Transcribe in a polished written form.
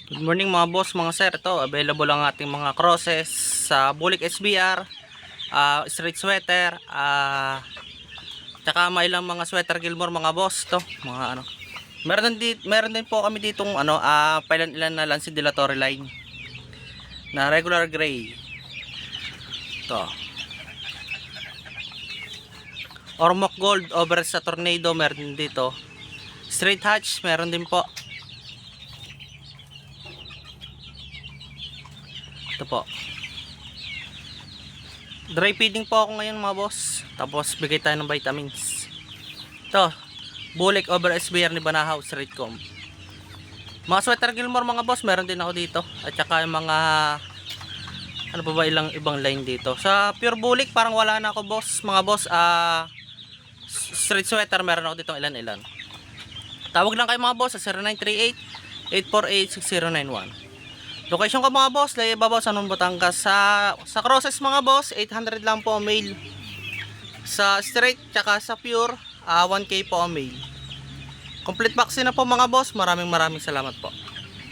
Good morning mga boss, mga sir. Ito, available ang ating mga crosses sa Bulik SBR, straight sweater, tsaka may ilang mga sweater Gilmore mga boss. To, mga ano. Meron din po kami ditong pailan-ilan na Lance Dilatory line na regular gray. To. Ormoc Gold over sa Tornado meron din dito. Straight hatch meron din po. Ito po. Dry feeding po ako ngayon mga boss. Tapos bigay tayo ng vitamins. Ito, Bulik over SBR ni Banahaw straight comb. Mga sweater Gilmore mga boss, meron din ako dito. At saka yung mga ano pa ba ibang line dito. Sa pure Bulik parang wala na ako boss. Mga boss, straight sweater meron ako dito ilan-ilan. Tawag lang kayo mga boss sa 0938-848-6091. Location ko mga boss, Lay Babaw, San Juan, Batangas. Sa crosses mga boss, 800 lang po ang mail. Sa straight, tsaka sa pure, 1K po ang mail. Complete vaccine na po mga boss. Maraming salamat po.